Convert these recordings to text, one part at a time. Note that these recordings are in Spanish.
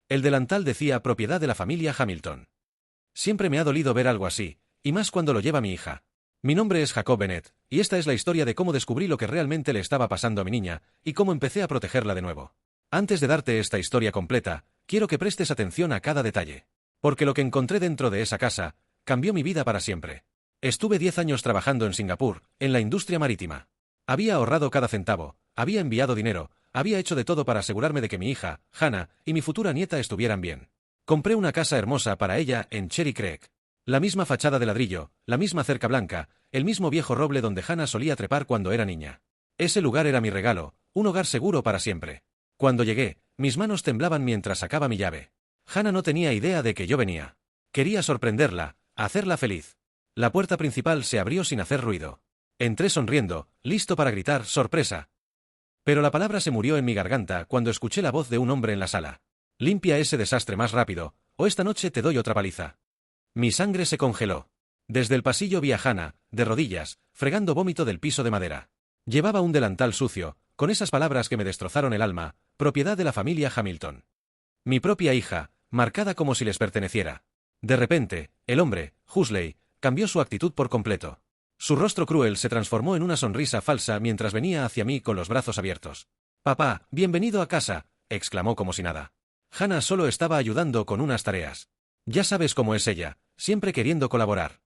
El delantal decía propiedad de la familia Hamilton. Siempre me ha dolido ver algo así, y más cuando lo lleva mi hija. Mi nombre es Jacob Bennett, y esta es la historia de cómo descubrí lo que realmente le estaba pasando a mi niña, y cómo empecé a protegerla de nuevo. Antes de darte esta historia completa, quiero que prestes atención a cada detalle. Porque lo que encontré dentro de esa casa, cambió mi vida para siempre. Estuve 10 años trabajando en Singapur, en la industria marítima. Había ahorrado cada centavo, había enviado dinero, había hecho de todo para asegurarme de que mi hija, Hannah, y mi futura nieta estuvieran bien. Compré una casa hermosa para ella en Cherry Creek. La misma fachada de ladrillo, la misma cerca blanca, el mismo viejo roble donde Hannah solía trepar cuando era niña. Ese lugar era mi regalo, un hogar seguro para siempre. Cuando llegué, mis manos temblaban mientras sacaba mi llave. Hannah no tenía idea de que yo venía. Quería sorprenderla, hacerla feliz. La puerta principal se abrió sin hacer ruido. Entré sonriendo, listo para gritar ¡sorpresa! Pero la palabra se murió en mi garganta cuando escuché la voz de un hombre en la sala. Limpia ese desastre más rápido, o esta noche te doy otra paliza. Mi sangre se congeló. Desde el pasillo vi a Hannah, de rodillas, fregando vómito del piso de madera. Llevaba un delantal sucio, con esas palabras que me destrozaron el alma, propiedad de la familia Hamilton. Mi propia hija, marcada como si les perteneciera. De repente, el hombre, Huxley, cambió su actitud por completo. Su rostro cruel se transformó en una sonrisa falsa mientras venía hacia mí con los brazos abiertos. «Papá, bienvenido a casa», exclamó como si nada. Hannah solo estaba ayudando con unas tareas. Ya sabes cómo es ella, siempre queriendo colaborar.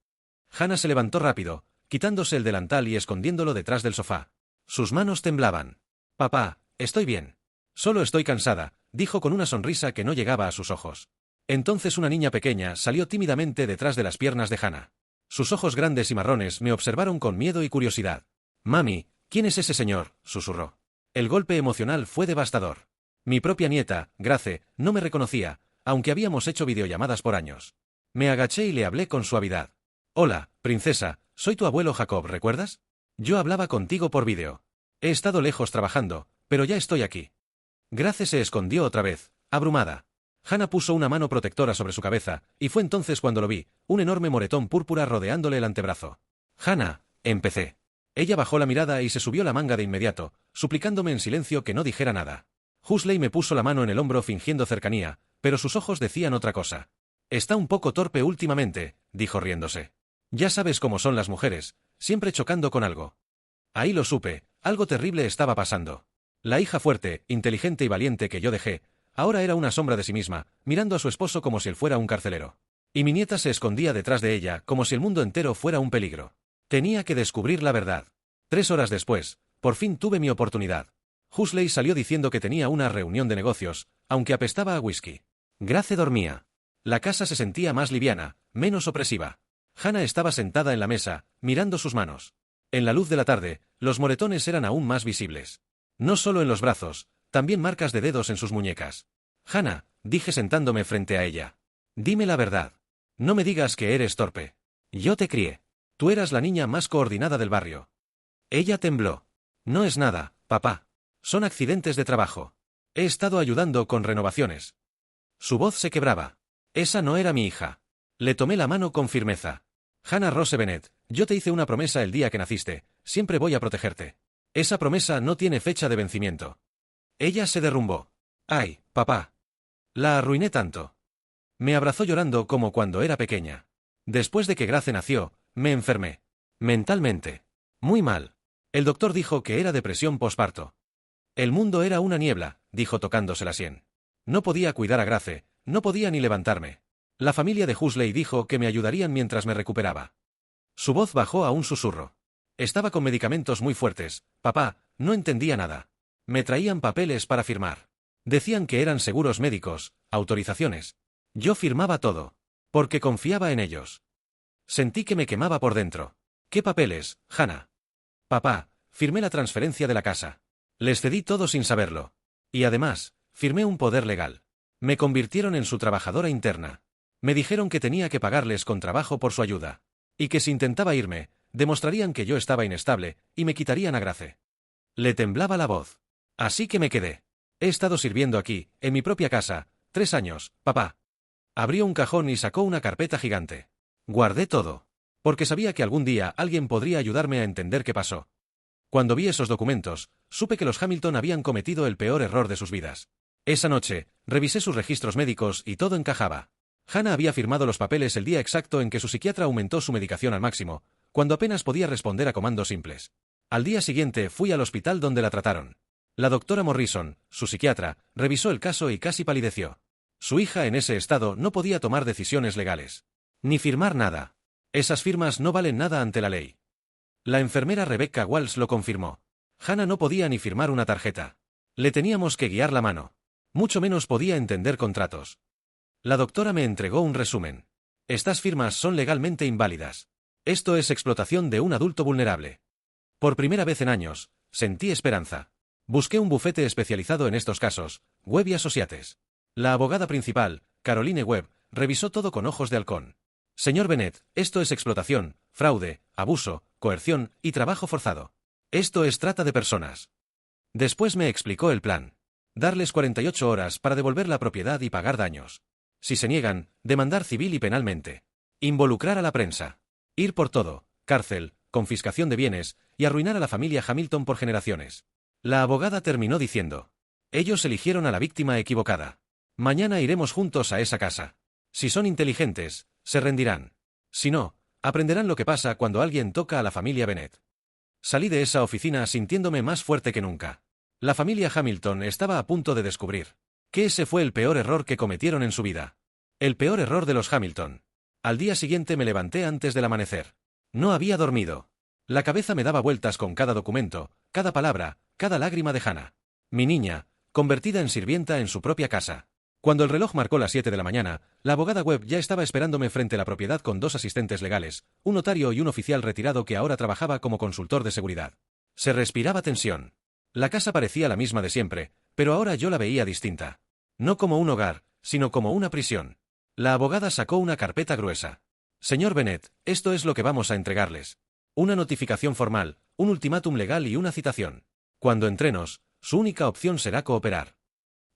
Hannah se levantó rápido, quitándose el delantal y escondiéndolo detrás del sofá. Sus manos temblaban. «Papá, estoy bien. Solo estoy cansada», dijo con una sonrisa que no llegaba a sus ojos. Entonces una niña pequeña salió tímidamente detrás de las piernas de Hannah. Sus ojos grandes y marrones me observaron con miedo y curiosidad. «Mami, ¿quién es ese señor?», susurró. El golpe emocional fue devastador. Mi propia nieta, Grace, no me reconocía, aunque habíamos hecho videollamadas por años. Me agaché y le hablé con suavidad. «Hola, princesa, soy tu abuelo Jacob, ¿recuerdas? Yo hablaba contigo por vídeo. He estado lejos trabajando, pero ya estoy aquí». Grace se escondió otra vez, abrumada. Hannah puso una mano protectora sobre su cabeza, y fue entonces cuando lo vi, un enorme moretón púrpura rodeándole el antebrazo. «Hannah», empecé. Ella bajó la mirada y se subió la manga de inmediato, suplicándome en silencio que no dijera nada. Huxley me puso la mano en el hombro fingiendo cercanía, pero sus ojos decían otra cosa. «Está un poco torpe últimamente», dijo riéndose. «Ya sabes cómo son las mujeres, siempre chocando con algo». Ahí lo supe, algo terrible estaba pasando. La hija fuerte, inteligente y valiente que yo dejé, ahora era una sombra de sí misma, mirando a su esposo como si él fuera un carcelero. Y mi nieta se escondía detrás de ella, como si el mundo entero fuera un peligro. Tenía que descubrir la verdad. 3 horas después, por fin tuve mi oportunidad. Huxley salió diciendo que tenía una reunión de negocios, aunque apestaba a whisky. Grace dormía. La casa se sentía más liviana, menos opresiva. Hannah estaba sentada en la mesa, mirando sus manos. En la luz de la tarde, los moretones eran aún más visibles. No solo en los brazos, también marcas de dedos en sus muñecas. «Hannah», dije sentándome frente a ella. «Dime la verdad. No me digas que eres torpe. Yo te crié. Tú eras la niña más coordinada del barrio». Ella tembló. «No es nada, papá. Son accidentes de trabajo. He estado ayudando con renovaciones». Su voz se quebraba. «Esa no era mi hija». Le tomé la mano con firmeza. «Hannah Rose Bennett, yo te hice una promesa el día que naciste, siempre voy a protegerte. Esa promesa no tiene fecha de vencimiento». Ella se derrumbó. «Ay, papá. La arruiné tanto». Me abrazó llorando como cuando era pequeña. Después de que Grace nació, me enfermé. Mentalmente. Muy mal. El doctor dijo que era depresión posparto. El mundo era una niebla, dijo tocándose la sien. No podía cuidar a Grace, no podía ni levantarme. La familia de Huxley dijo que me ayudarían mientras me recuperaba. Su voz bajó a un susurro. Estaba con medicamentos muy fuertes, papá, no entendía nada. Me traían papeles para firmar. Decían que eran seguros médicos, autorizaciones. Yo firmaba todo. Porque confiaba en ellos. Sentí que me quemaba por dentro. ¿Qué papeles, Hannah? Papá, firmé la transferencia de la casa. Les cedí todo sin saberlo. Y además, firmé un poder legal. Me convirtieron en su trabajadora interna. Me dijeron que tenía que pagarles con trabajo por su ayuda. Y que si intentaba irme, demostrarían que yo estaba inestable, y me quitarían a Grace. Le temblaba la voz. Así que me quedé. He estado sirviendo aquí, en mi propia casa, 3 años, papá. Abrió un cajón y sacó una carpeta gigante. Guardé todo. Porque sabía que algún día alguien podría ayudarme a entender qué pasó. Cuando vi esos documentos, supe que los Hamilton habían cometido el peor error de sus vidas. Esa noche, revisé sus registros médicos y todo encajaba. Hannah había firmado los papeles el día exacto en que su psiquiatra aumentó su medicación al máximo, cuando apenas podía responder a comandos simples. Al día siguiente fui al hospital donde la trataron. La doctora Morrison, su psiquiatra, revisó el caso y casi palideció. Su hija en ese estado no podía tomar decisiones legales. Ni firmar nada. Esas firmas no valen nada ante la ley. La enfermera Rebecca Walsh lo confirmó. Hannah no podía ni firmar una tarjeta. Le teníamos que guiar la mano. Mucho menos podía entender contratos. La doctora me entregó un resumen. Estas firmas son legalmente inválidas. Esto es explotación de un adulto vulnerable. Por primera vez en años, sentí esperanza. Busqué un bufete especializado en estos casos, Webb y Associates. La abogada principal, Caroline Webb, revisó todo con ojos de halcón. Señor Bennett, esto es explotación, fraude, abuso, coerción y trabajo forzado. Esto es trata de personas. Después me explicó el plan. Darles 48 horas para devolver la propiedad y pagar daños. Si se niegan, demandar civil y penalmente. Involucrar a la prensa. Ir por todo, cárcel, confiscación de bienes, y arruinar a la familia Hamilton por generaciones. La abogada terminó diciendo. Ellos eligieron a la víctima equivocada. Mañana iremos juntos a esa casa. Si son inteligentes, se rendirán. Si no, aprenderán lo que pasa cuando alguien toca a la familia Bennett. Salí de esa oficina sintiéndome más fuerte que nunca. La familia Hamilton estaba a punto de descubrir que ese fue el peor error que cometieron en su vida. El peor error de los Hamilton. Al día siguiente me levanté antes del amanecer. No había dormido. La cabeza me daba vueltas con cada documento, cada palabra, cada lágrima de Hannah. Mi niña, convertida en sirvienta en su propia casa. Cuando el reloj marcó las 7 de la mañana, la abogada Webb ya estaba esperándome frente a la propiedad con 2 asistentes legales, un notario y un oficial retirado que ahora trabajaba como consultor de seguridad. Se respiraba tensión. La casa parecía la misma de siempre, pero ahora yo la veía distinta. No como un hogar, sino como una prisión. La abogada sacó una carpeta gruesa. Señor Bennett, esto es lo que vamos a entregarles. Una notificación formal, un ultimátum legal y una citación. Cuando entrenos, su única opción será cooperar.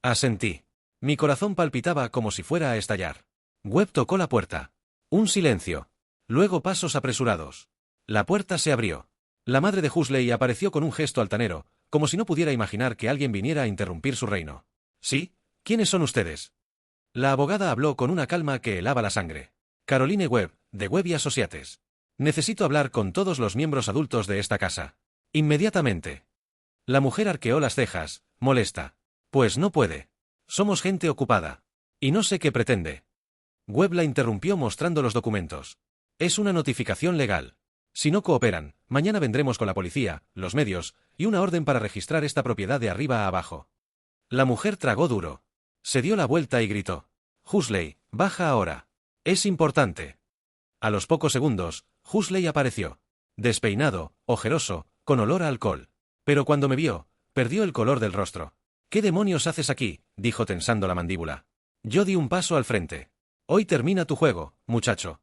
Asentí. Mi corazón palpitaba como si fuera a estallar. Webb tocó la puerta. Un silencio. Luego pasos apresurados. La puerta se abrió. La madre de Huxley apareció con un gesto altanero, como si no pudiera imaginar que alguien viniera a interrumpir su reino. ¿Sí? ¿Quiénes son ustedes? La abogada habló con una calma que helaba la sangre. Caroline Webb, de Webb y Associates. Necesito hablar con todos los miembros adultos de esta casa. Inmediatamente. La mujer arqueó las cejas, molesta. Pues no puede. Somos gente ocupada. Y no sé qué pretende. Webb la interrumpió mostrando los documentos. Es una notificación legal. Si no cooperan, mañana vendremos con la policía, los medios, y una orden para registrar esta propiedad de arriba a abajo. La mujer tragó duro. Se dio la vuelta y gritó. Huxley, baja ahora. Es importante. A los pocos segundos, Huxley apareció. Despeinado, ojeroso, con olor a alcohol. Pero cuando me vio, perdió el color del rostro. ¿Qué demonios haces aquí?, dijo tensando la mandíbula. Yo di un paso al frente. Hoy termina tu juego, muchacho.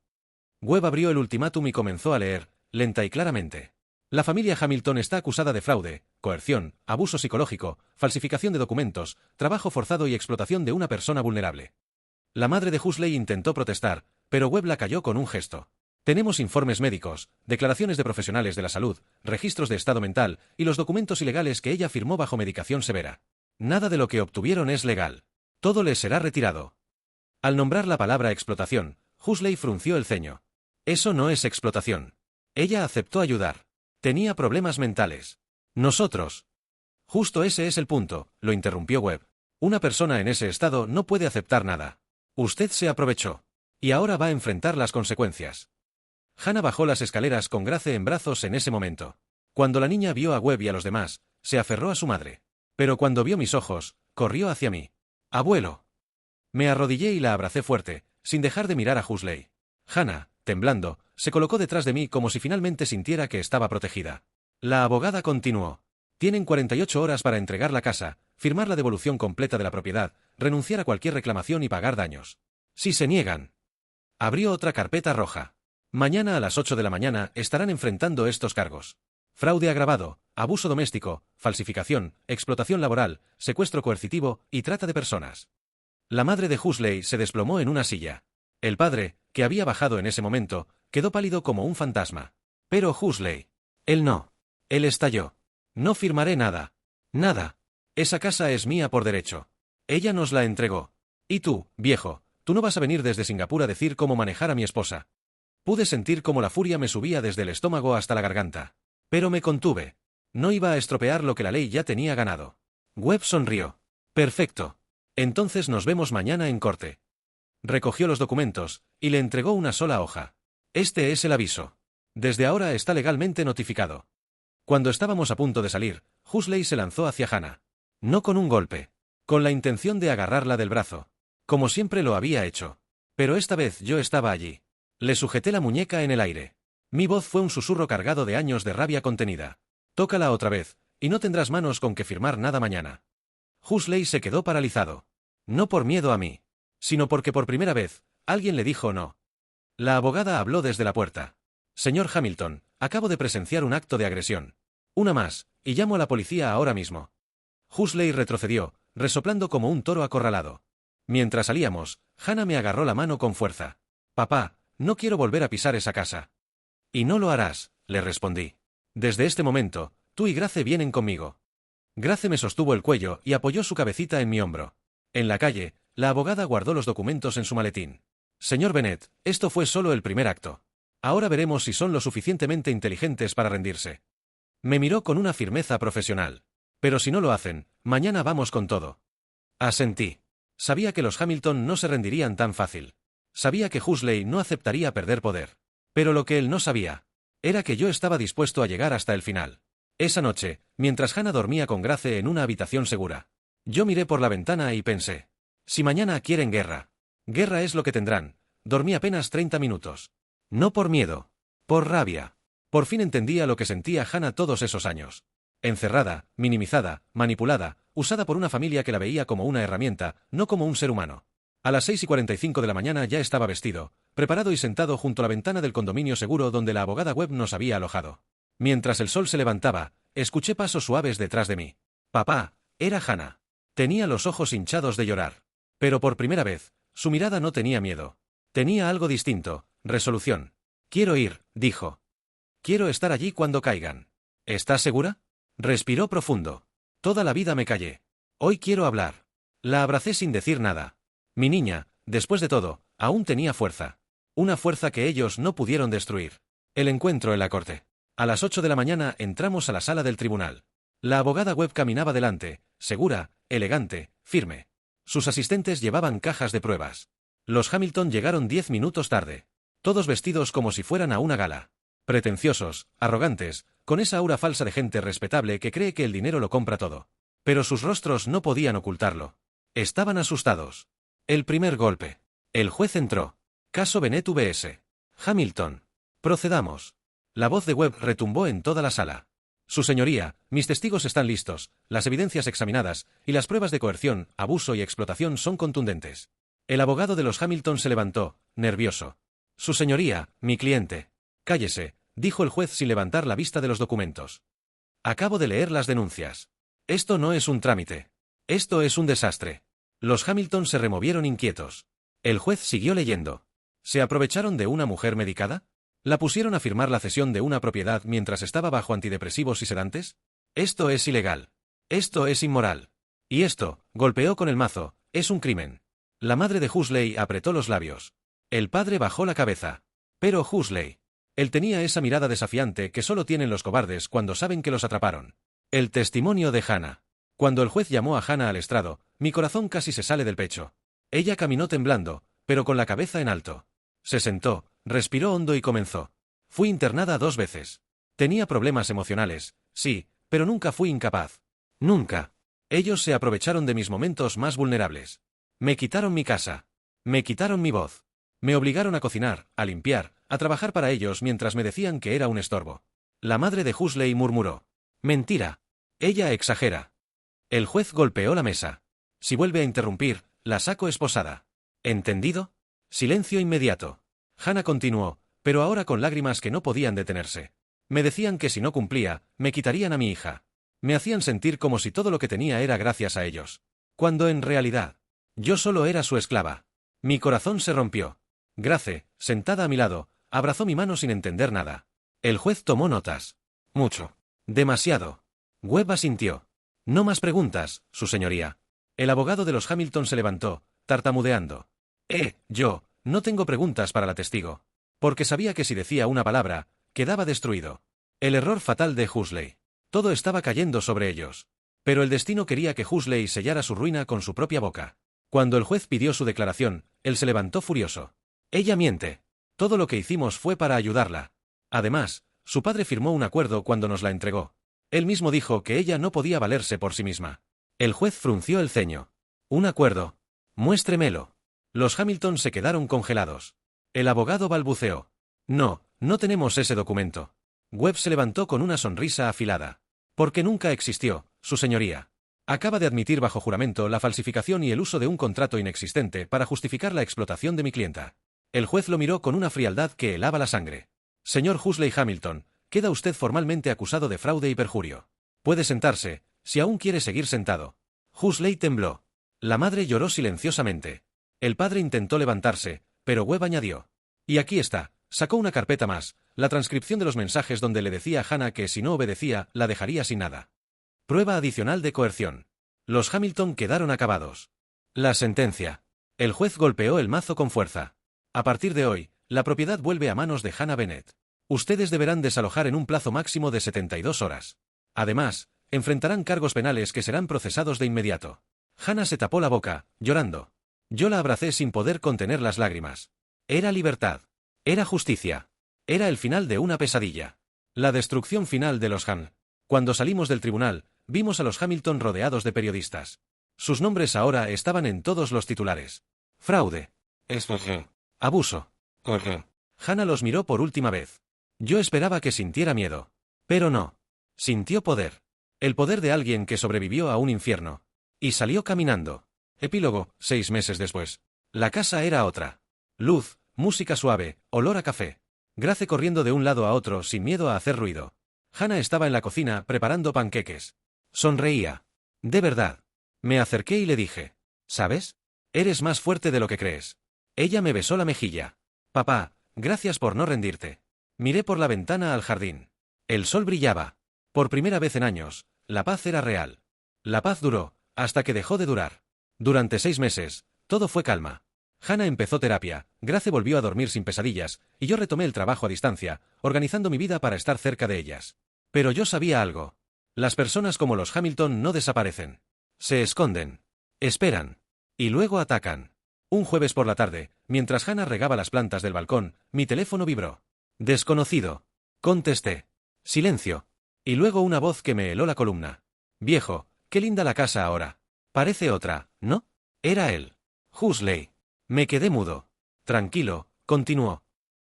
Webb abrió el ultimátum y comenzó a leer, lenta y claramente. La familia Hamilton está acusada de fraude, coerción, abuso psicológico, falsificación de documentos, trabajo forzado y explotación de una persona vulnerable. La madre de Huxley intentó protestar, pero Webb la calló con un gesto. Tenemos informes médicos, declaraciones de profesionales de la salud, registros de estado mental y los documentos ilegales que ella firmó bajo medicación severa. Nada de lo que obtuvieron es legal. Todo les será retirado. Al nombrar la palabra explotación, Huxley frunció el ceño. Eso no es explotación. Ella aceptó ayudar. Tenía problemas mentales. Nosotros. Justo ese es el punto, lo interrumpió Webb. Una persona en ese estado no puede aceptar nada. Usted se aprovechó. Y ahora va a enfrentar las consecuencias. Hannah bajó las escaleras con Grace en brazos en ese momento. Cuando la niña vio a Webb y a los demás, se aferró a su madre. Pero cuando vio mis ojos, corrió hacia mí. ¡Abuelo! Me arrodillé y la abracé fuerte, sin dejar de mirar a Huxley. Hannah, temblando, se colocó detrás de mí como si finalmente sintiera que estaba protegida. La abogada continuó. Tienen 48 horas para entregar la casa, firmar la devolución completa de la propiedad, renunciar a cualquier reclamación y pagar daños. Si se niegan. Abrió otra carpeta roja. Mañana a las 8 de la mañana estarán enfrentando estos cargos. Fraude agravado, abuso doméstico, falsificación, explotación laboral, secuestro coercitivo y trata de personas. La madre de Huxley se desplomó en una silla. El padre, que había bajado en ese momento, quedó pálido como un fantasma. Pero Huxley. Él no. Él estalló. No firmaré nada. Nada. Esa casa es mía por derecho. Ella nos la entregó. Y tú, viejo, tú no vas a venir desde Singapur a decir cómo manejar a mi esposa. Pude sentir cómo la furia me subía desde el estómago hasta la garganta. Pero me contuve. No iba a estropear lo que la ley ya tenía ganado. Webb sonrió. Perfecto. Entonces nos vemos mañana en corte. Recogió los documentos, y le entregó una sola hoja. Este es el aviso. Desde ahora está legalmente notificado. Cuando estábamos a punto de salir, Huxley se lanzó hacia Hannah. No con un golpe. Con la intención de agarrarla del brazo. Como siempre lo había hecho. Pero esta vez yo estaba allí. Le sujeté la muñeca en el aire. Mi voz fue un susurro cargado de años de rabia contenida. Tócala otra vez, y no tendrás manos con que firmar nada mañana. Huxley se quedó paralizado. No por miedo a mí, sino porque por primera vez, alguien le dijo no. La abogada habló desde la puerta. Señor Hamilton, acabo de presenciar un acto de agresión. Una más, y llamo a la policía ahora mismo. Huxley retrocedió, resoplando como un toro acorralado. Mientras salíamos, Hannah me agarró la mano con fuerza. Papá, no quiero volver a pisar esa casa. Y no lo harás, le respondí. Desde este momento, tú y Grace vienen conmigo. Grace me sostuvo el cuello y apoyó su cabecita en mi hombro. En la calle, la abogada guardó los documentos en su maletín. Señor Bennett, esto fue solo el primer acto. Ahora veremos si son lo suficientemente inteligentes para rendirse. Me miró con una firmeza profesional. Pero si no lo hacen, mañana vamos con todo. Asentí. Sabía que los Hamilton no se rendirían tan fácil. Sabía que Huxley no aceptaría perder poder. Pero lo que él no sabía era que yo estaba dispuesto a llegar hasta el final. Esa noche, mientras Hannah dormía con Grace en una habitación segura, yo miré por la ventana y pensé, si mañana quieren guerra, guerra es lo que tendrán. Dormí apenas 30 minutos. No por miedo, por rabia. Por fin entendía lo que sentía Hannah todos esos años. Encerrada, minimizada, manipulada, usada por una familia que la veía como una herramienta, no como un ser humano. A las 6:45 de la mañana ya estaba vestido, preparado y sentado junto a la ventana del condominio seguro donde la abogada Webb nos había alojado. Mientras el sol se levantaba, escuché pasos suaves detrás de mí. Papá, era Hannah. Tenía los ojos hinchados de llorar. Pero por primera vez, su mirada no tenía miedo. Tenía algo distinto, resolución. Quiero ir, dijo. Quiero estar allí cuando caigan. ¿Estás segura? Respiró profundo. Toda la vida me callé. Hoy quiero hablar. La abracé sin decir nada. Mi niña, después de todo, aún tenía fuerza. Una fuerza que ellos no pudieron destruir. El encuentro en la corte. A las 8 de la mañana entramos a la sala del tribunal. La abogada Webb caminaba delante, segura, elegante, firme. Sus asistentes llevaban cajas de pruebas. Los Hamilton llegaron 10 minutos tarde. Todos vestidos como si fueran a una gala. Pretenciosos, arrogantes, con esa aura falsa de gente respetable que cree que el dinero lo compra todo. Pero sus rostros no podían ocultarlo. Estaban asustados. El primer golpe. El juez entró. Caso Bennett vs. Hamilton. Procedamos. La voz de Webb retumbó en toda la sala. Su señoría, mis testigos están listos, las evidencias examinadas, y las pruebas de coerción, abuso y explotación son contundentes. El abogado de los Hamilton se levantó, nervioso. Su señoría, mi cliente. Cállese, dijo el juez sin levantar la vista de los documentos. Acabo de leer las denuncias. Esto no es un trámite. Esto es un desastre. Los Hamilton se removieron inquietos. El juez siguió leyendo. ¿Se aprovecharon de una mujer medicada? ¿La pusieron a firmar la cesión de una propiedad mientras estaba bajo antidepresivos y sedantes? Esto es ilegal. Esto es inmoral. Y esto, golpeó con el mazo, es un crimen. La madre de Huxley apretó los labios. El padre bajó la cabeza. Pero Huxley. Él tenía esa mirada desafiante que solo tienen los cobardes cuando saben que los atraparon. El testimonio de Hannah. Cuando el juez llamó a Hannah al estrado, mi corazón casi se sale del pecho. Ella caminó temblando, pero con la cabeza en alto. Se sentó, respiró hondo y comenzó. Fui internada 2 veces. Tenía problemas emocionales, sí, pero nunca fui incapaz. Nunca. Ellos se aprovecharon de mis momentos más vulnerables. Me quitaron mi casa. Me quitaron mi voz. Me obligaron a cocinar, a limpiar, a trabajar para ellos mientras me decían que era un estorbo. La madre de Huxley murmuró. Mentira. Ella exagera. El juez golpeó la mesa. Si vuelve a interrumpir, la saco esposada. ¿Entendido? Silencio inmediato. Hannah continuó, pero ahora con lágrimas que no podían detenerse. Me decían que si no cumplía, me quitarían a mi hija. Me hacían sentir como si todo lo que tenía era gracias a ellos. Cuando en realidad, yo solo era su esclava. Mi corazón se rompió. Grace, sentada a mi lado, abrazó mi mano sin entender nada. El juez tomó notas. Mucho. Demasiado. Webb asintió. No más preguntas, su señoría. El abogado de los Hamilton se levantó, tartamudeando. Yo, no tengo preguntas para la testigo. Porque sabía que si decía una palabra, quedaba destruido. El error fatal de Huxley. Todo estaba cayendo sobre ellos. Pero el destino quería que Huxley sellara su ruina con su propia boca. Cuando el juez pidió su declaración, él se levantó furioso. Ella miente. Todo lo que hicimos fue para ayudarla. Además, su padre firmó un acuerdo cuando nos la entregó. Él mismo dijo que ella no podía valerse por sí misma. El juez frunció el ceño. ¿Un acuerdo? Muéstremelo. Los Hamilton se quedaron congelados. El abogado balbuceó. No, no tenemos ese documento. Webb se levantó con una sonrisa afilada. Porque nunca existió, su señoría. Acaba de admitir bajo juramento la falsificación y el uso de un contrato inexistente para justificar la explotación de mi clienta. El juez lo miró con una frialdad que helaba la sangre. Señor Huxley Hamilton, queda usted formalmente acusado de fraude y perjurio. Puede sentarse, si aún quiere seguir sentado. Huxley tembló. La madre lloró silenciosamente. El padre intentó levantarse, pero Webb añadió. Y aquí está, sacó una carpeta más, la transcripción de los mensajes donde le decía a Hannah que si no obedecía, la dejaría sin nada. Prueba adicional de coerción. Los Hamilton quedaron acabados. La sentencia. El juez golpeó el mazo con fuerza. A partir de hoy, la propiedad vuelve a manos de Hannah Bennett. Ustedes deberán desalojar en un plazo máximo de 72 horas. Además, enfrentarán cargos penales que serán procesados de inmediato. Hannah se tapó la boca, llorando. Yo la abracé sin poder contener las lágrimas. Era libertad. Era justicia. Era el final de una pesadilla. La destrucción final de los Han. Cuando salimos del tribunal, vimos a los Hamilton rodeados de periodistas. Sus nombres ahora estaban en todos los titulares. Fraude. Abuso. Hannah los miró por última vez. Yo esperaba que sintiera miedo. Pero no. Sintió poder. El poder de alguien que sobrevivió a un infierno. Y salió caminando. Epílogo, 6 meses después. La casa era otra. Luz, música suave, olor a café. Grace corriendo de un lado a otro sin miedo a hacer ruido. Hannah estaba en la cocina preparando panqueques. Sonreía. De verdad. Me acerqué y le dije. ¿Sabes? Eres más fuerte de lo que crees. Ella me besó la mejilla. Papá, gracias por no rendirte. Miré por la ventana al jardín. El sol brillaba. Por primera vez en años, la paz era real. La paz duró, hasta que dejó de durar. Durante 6 meses, todo fue calma. Hannah empezó terapia, Grace volvió a dormir sin pesadillas, y yo retomé el trabajo a distancia, organizando mi vida para estar cerca de ellas. Pero yo sabía algo. Las personas como los Hamilton no desaparecen. Se esconden. Esperan. Y luego atacan. Un jueves por la tarde, mientras Hannah regaba las plantas del balcón, mi teléfono vibró. Desconocido. Contesté. Silencio. Y luego una voz que me heló la columna. Viejo, qué linda la casa ahora. Parece otra, ¿no? Era él. Huxley. Me quedé mudo. Tranquilo, continuó.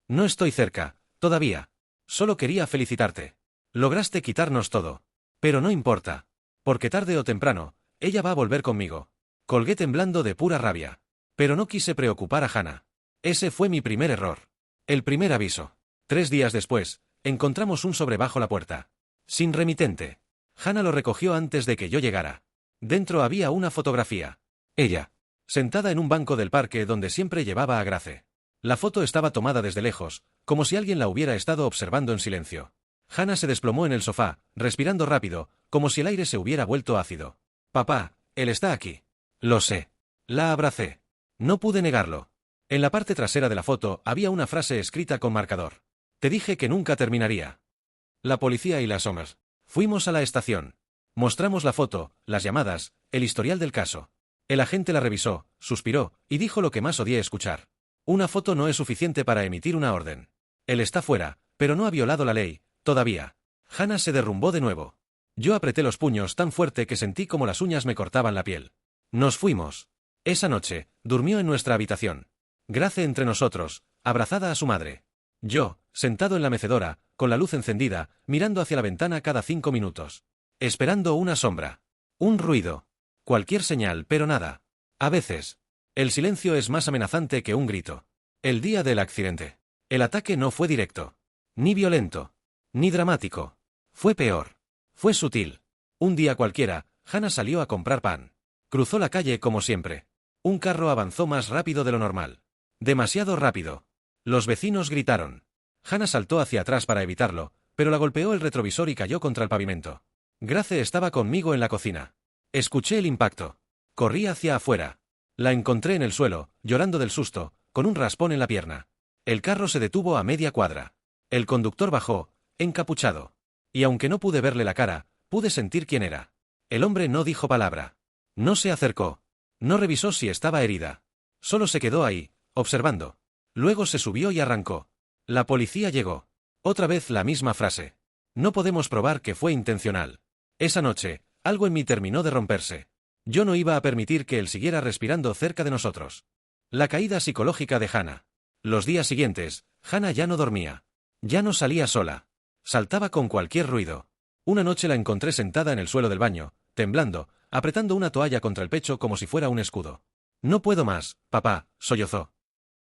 No estoy cerca, todavía. Solo quería felicitarte. Lograste quitarnos todo. Pero no importa. Porque tarde o temprano, ella va a volver conmigo. Colgué temblando de pura rabia. Pero no quise preocupar a Hannah. Ese fue mi primer error. El primer aviso. 3 días después, encontramos un sobre bajo la puerta. Sin remitente. Hannah lo recogió antes de que yo llegara. Dentro había una fotografía. Ella. Sentada en un banco del parque donde siempre llevaba a Grace. La foto estaba tomada desde lejos, como si alguien la hubiera estado observando en silencio. Hannah se desplomó en el sofá, respirando rápido, como si el aire se hubiera vuelto ácido. Papá, él está aquí. Lo sé. La abracé. No pude negarlo. En la parte trasera de la foto había una frase escrita con marcador. Te dije que nunca terminaría. La policía y las Somers. Fuimos a la estación. Mostramos la foto, las llamadas, el historial del caso. El agente la revisó, suspiró, y dijo lo que más odié escuchar. Una foto no es suficiente para emitir una orden. Él está fuera, pero no ha violado la ley, todavía. Hannah se derrumbó de nuevo. Yo apreté los puños tan fuerte que sentí como las uñas me cortaban la piel. Nos fuimos. Esa noche, durmió en nuestra habitación. Grace entre nosotros, abrazada a su madre. Yo, sentado en la mecedora, con la luz encendida, mirando hacia la ventana cada 5 minutos. Esperando una sombra. Un ruido. Cualquier señal, pero nada. A veces. El silencio es más amenazante que un grito. El día del accidente. El ataque no fue directo. Ni violento. Ni dramático. Fue peor. Fue sutil. Un día cualquiera, Hannah salió a comprar pan. Cruzó la calle como siempre. Un carro avanzó más rápido de lo normal. Demasiado rápido. Los vecinos gritaron. Hannah saltó hacia atrás para evitarlo, pero la golpeó el retrovisor y cayó contra el pavimento. Grace estaba conmigo en la cocina. Escuché el impacto. Corrí hacia afuera. La encontré en el suelo, llorando del susto, con un raspón en la pierna. El carro se detuvo a media cuadra. El conductor bajó, encapuchado. Y aunque no pude verle la cara, pude sentir quién era. El hombre no dijo palabra. No se acercó. No revisó si estaba herida. Solo se quedó ahí, observando. Luego se subió y arrancó. La policía llegó. Otra vez la misma frase. No podemos probar que fue intencional. Esa noche, algo en mí terminó de romperse. Yo no iba a permitir que él siguiera respirando cerca de nosotros. La caída psicológica de Hannah. Los días siguientes, Hannah ya no dormía. Ya no salía sola. Saltaba con cualquier ruido. Una noche la encontré sentada en el suelo del baño, temblando, apretando una toalla contra el pecho como si fuera un escudo. No puedo más, papá, sollozó.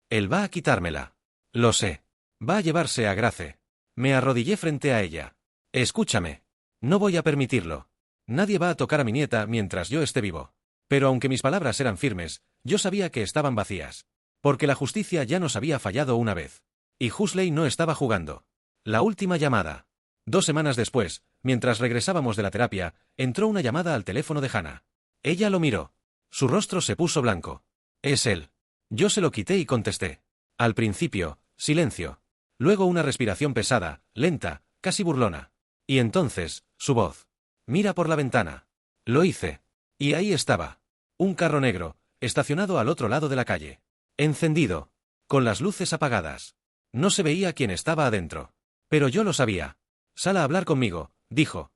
Él va a quitármela. Lo sé. Va a llevarse a Grace. Me arrodillé frente a ella. Escúchame. No voy a permitirlo. Nadie va a tocar a mi nieta mientras yo esté vivo. Pero aunque mis palabras eran firmes, yo sabía que estaban vacías. Porque la justicia ya nos había fallado una vez. Y Huxley no estaba jugando. La última llamada. 2 semanas después, mientras regresábamos de la terapia, entró una llamada al teléfono de Hannah. Ella lo miró. Su rostro se puso blanco. Es él. Yo se lo quité y contesté. Al principio, silencio. Luego una respiración pesada, lenta, casi burlona. Y entonces, su voz. Mira por la ventana. Lo hice. Y ahí estaba. Un carro negro, estacionado al otro lado de la calle. Encendido. Con las luces apagadas. No se veía quién estaba adentro. Pero yo lo sabía. Sal a hablar conmigo, dijo.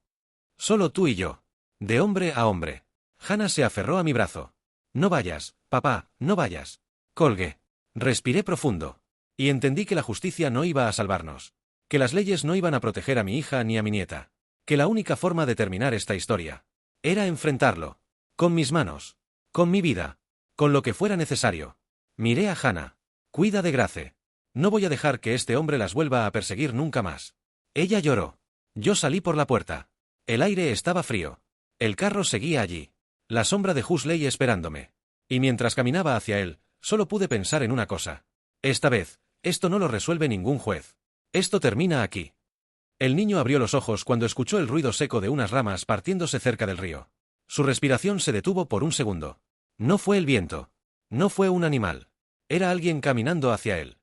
Solo tú y yo. De hombre a hombre. Hannah se aferró a mi brazo. No vayas, papá, no vayas. Colgué. Respiré profundo. Y entendí que la justicia no iba a salvarnos. Que las leyes no iban a proteger a mi hija ni a mi nieta. Que la única forma de terminar esta historia era enfrentarlo. Con mis manos. Con mi vida. Con lo que fuera necesario. Miré a Hannah. Cuida de Grace. No voy a dejar que este hombre las vuelva a perseguir nunca más. Ella lloró. Yo salí por la puerta. El aire estaba frío. El carro seguía allí. La sombra de Huxley esperándome. Y mientras caminaba hacia él, solo pude pensar en una cosa. Esta vez, esto no lo resuelve ningún juez. Esto termina aquí. El niño abrió los ojos cuando escuchó el ruido seco de unas ramas partiéndose cerca del río. Su respiración se detuvo por un segundo. No fue el viento. No fue un animal. Era alguien caminando hacia él.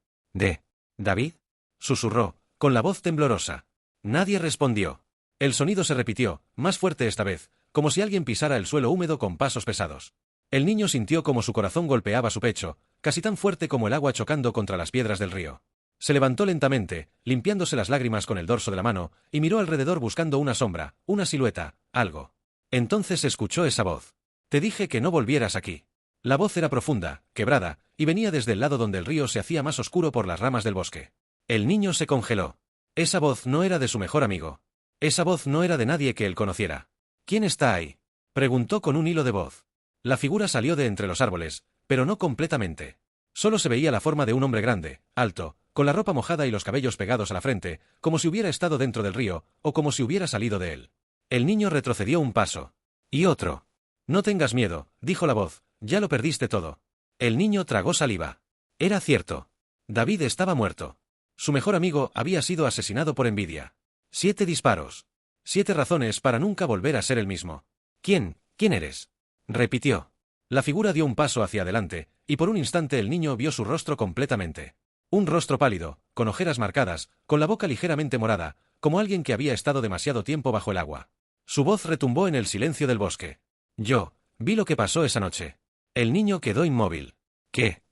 ¿David? Susurró, con la voz temblorosa. Nadie respondió. El sonido se repitió, más fuerte esta vez, como si alguien pisara el suelo húmedo con pasos pesados. El niño sintió como su corazón golpeaba su pecho, casi tan fuerte como el agua chocando contra las piedras del río. Se levantó lentamente, limpiándose las lágrimas con el dorso de la mano, y miró alrededor buscando una sombra, una silueta, algo. Entonces escuchó esa voz. Te dije que no volvieras aquí. La voz era profunda, quebrada, y venía desde el lado donde el río se hacía más oscuro por las ramas del bosque. El niño se congeló. Esa voz no era de su mejor amigo. Esa voz no era de nadie que él conociera. ¿Quién está ahí? Preguntó con un hilo de voz. La figura salió de entre los árboles, pero no completamente. Solo se veía la forma de un hombre grande, alto, con la ropa mojada y los cabellos pegados a la frente, como si hubiera estado dentro del río, o como si hubiera salido de él. El niño retrocedió un paso. Y otro. No tengas miedo, dijo la voz, ya lo perdiste todo. El niño tragó saliva. Era cierto. David estaba muerto. Su mejor amigo había sido asesinado por envidia. 7 disparos. 7 razones para nunca volver a ser el mismo. ¿Quién eres? Repitió. La figura dio un paso hacia adelante, y por un instante el niño vio su rostro completamente. Un rostro pálido, con ojeras marcadas, con la boca ligeramente morada, como alguien que había estado demasiado tiempo bajo el agua. Su voz retumbó en el silencio del bosque. Yo vi lo que pasó esa noche. El niño quedó inmóvil. ¿Qué?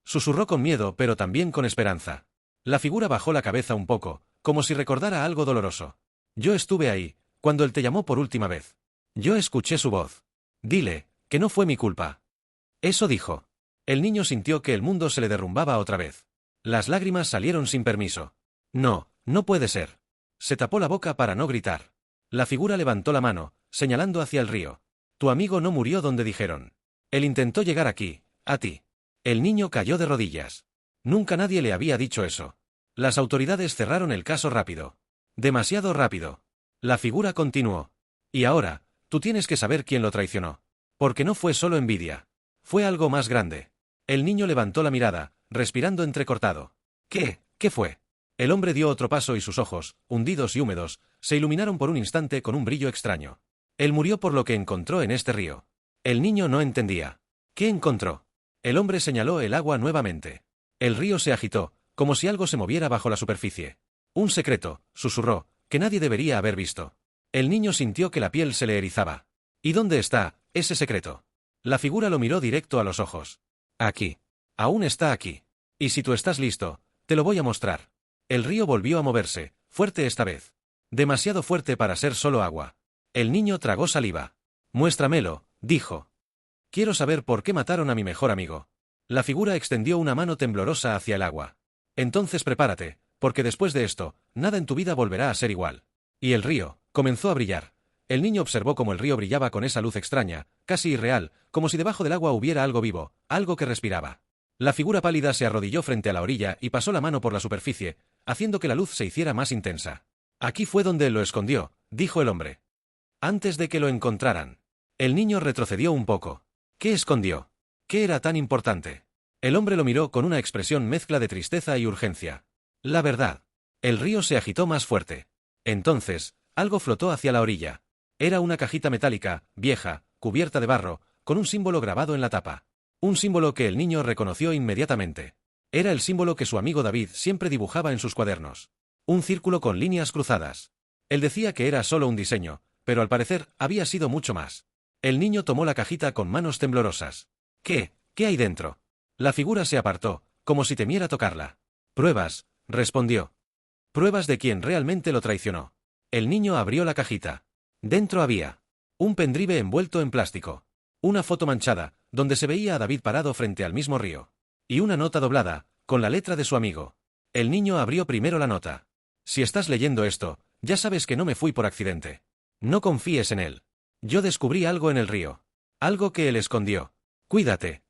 Susurró con miedo pero también con esperanza. La figura bajó la cabeza un poco, como si recordara algo doloroso. Yo estuve ahí, cuando él te llamó por última vez. Yo escuché su voz. Dile, que no fue mi culpa. Eso dijo. El niño sintió que el mundo se le derrumbaba otra vez. Las lágrimas salieron sin permiso. No, no puede ser. Se tapó la boca para no gritar. La figura levantó la mano, señalando hacia el río. Tu amigo no murió donde dijeron. Él intentó llegar aquí, a ti. El niño cayó de rodillas. Nunca nadie le había dicho eso. Las autoridades cerraron el caso rápido. Demasiado rápido. La figura continuó. Y ahora, tú tienes que saber quién lo traicionó. Porque no fue solo envidia. Fue algo más grande. El niño levantó la mirada, respirando entrecortado. ¿Qué fue? El hombre dio otro paso y sus ojos, hundidos y húmedos, se iluminaron por un instante con un brillo extraño. Él murió por lo que encontró en este río. El niño no entendía. ¿Qué encontró? El hombre señaló el agua nuevamente. El río se agitó, como si algo se moviera bajo la superficie. Un secreto, susurró, que nadie debería haber visto. El niño sintió que la piel se le erizaba. ¿Y dónde está ese secreto? La figura lo miró directo a los ojos. Aquí. Aún está aquí. Y si tú estás listo, te lo voy a mostrar. El río volvió a moverse, fuerte esta vez. Demasiado fuerte para ser solo agua. El niño tragó saliva. Muéstramelo, dijo. Quiero saber por qué mataron a mi mejor amigo. La figura extendió una mano temblorosa hacia el agua. Entonces prepárate, porque después de esto, nada en tu vida volverá a ser igual. Y el río comenzó a brillar. El niño observó cómo el río brillaba con esa luz extraña, casi irreal, como si debajo del agua hubiera algo vivo, algo que respiraba. La figura pálida se arrodilló frente a la orilla y pasó la mano por la superficie, haciendo que la luz se hiciera más intensa. Aquí fue donde lo escondió, dijo el hombre. Antes de que lo encontraran. El niño retrocedió un poco. ¿Qué escondió? ¿Qué era tan importante? El hombre lo miró con una expresión mezcla de tristeza y urgencia. La verdad. El río se agitó más fuerte. Entonces, algo flotó hacia la orilla. Era una cajita metálica, vieja, cubierta de barro, con un símbolo grabado en la tapa. Un símbolo que el niño reconoció inmediatamente. Era el símbolo que su amigo David siempre dibujaba en sus cuadernos. Un círculo con líneas cruzadas. Él decía que era solo un diseño, pero al parecer había sido mucho más. El niño tomó la cajita con manos temblorosas. ¿Qué? ¿Qué hay dentro? La figura se apartó, como si temiera tocarla. Pruebas, respondió. Pruebas de quien realmente lo traicionó. El niño abrió la cajita. Dentro había un pendrive envuelto en plástico. Una foto manchada, donde se veía a David parado frente al mismo río. Y una nota doblada, con la letra de su amigo. El niño abrió primero la nota. Si estás leyendo esto, ya sabes que no me fui por accidente. No confíes en él. Yo descubrí algo en el río. Algo que él escondió. Cuídate.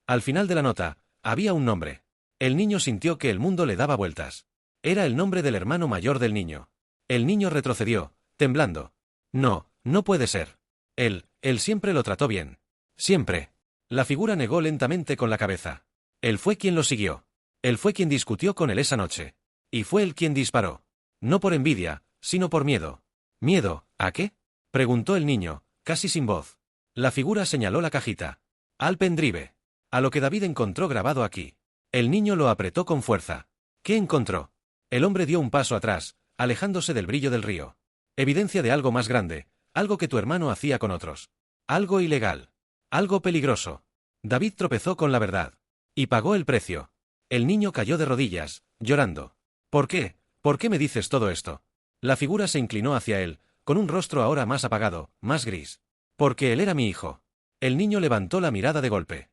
Al final de la nota, había un nombre. El niño sintió que el mundo le daba vueltas. Era el nombre del hermano mayor del niño. El niño retrocedió, temblando. No, no puede ser. Él siempre lo trató bien. Siempre. La figura negó lentamente con la cabeza. Él fue quien lo siguió. Él fue quien discutió con él esa noche. Y fue él quien disparó. No por envidia, sino por miedo. ¿Miedo? ¿A qué? Preguntó el niño, casi sin voz. La figura señaló la cajita. Al pendrive. A lo que David encontró grabado aquí. El niño lo apretó con fuerza. ¿Qué encontró? El hombre dio un paso atrás, alejándose del brillo del río. Evidencia de algo más grande, algo que tu hermano hacía con otros. Algo ilegal. Algo peligroso. David tropezó con la verdad. Y pagó el precio. El niño cayó de rodillas, llorando. ¿Por qué? ¿Por qué me dices todo esto? La figura se inclinó hacia él, con un rostro ahora más apagado, más gris. Porque él era mi hijo. El niño levantó la mirada de golpe.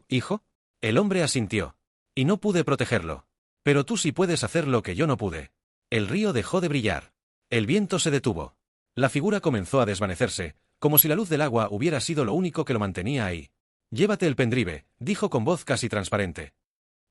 ¿Hijo? El hombre asintió. Y no pude protegerlo. Pero tú sí puedes hacer lo que yo no pude. El río dejó de brillar. El viento se detuvo. La figura comenzó a desvanecerse, como si la luz del agua hubiera sido lo único que lo mantenía ahí. Llévate el pendrive, dijo con voz casi transparente.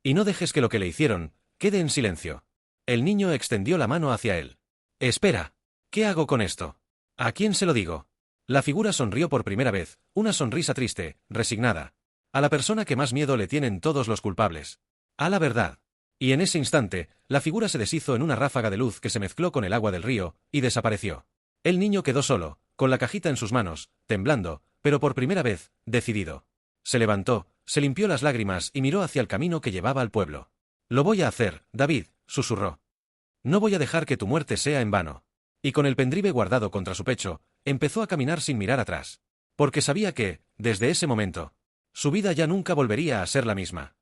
Y no dejes que lo que le hicieron quede en silencio. El niño extendió la mano hacia él. Espera. ¿Qué hago con esto? ¿A quién se lo digo? La figura sonrió por primera vez, una sonrisa triste, resignada. A la persona que más miedo le tienen todos los culpables. A la verdad. Y en ese instante, la figura se deshizo en una ráfaga de luz que se mezcló con el agua del río, y desapareció. El niño quedó solo, con la cajita en sus manos, temblando, pero por primera vez, decidido. Se levantó, se limpió las lágrimas y miró hacia el camino que llevaba al pueblo. Lo voy a hacer, David, susurró. No voy a dejar que tu muerte sea en vano. Y con el pendrive guardado contra su pecho, empezó a caminar sin mirar atrás. Porque sabía que, desde ese momento, su vida ya nunca volvería a ser la misma.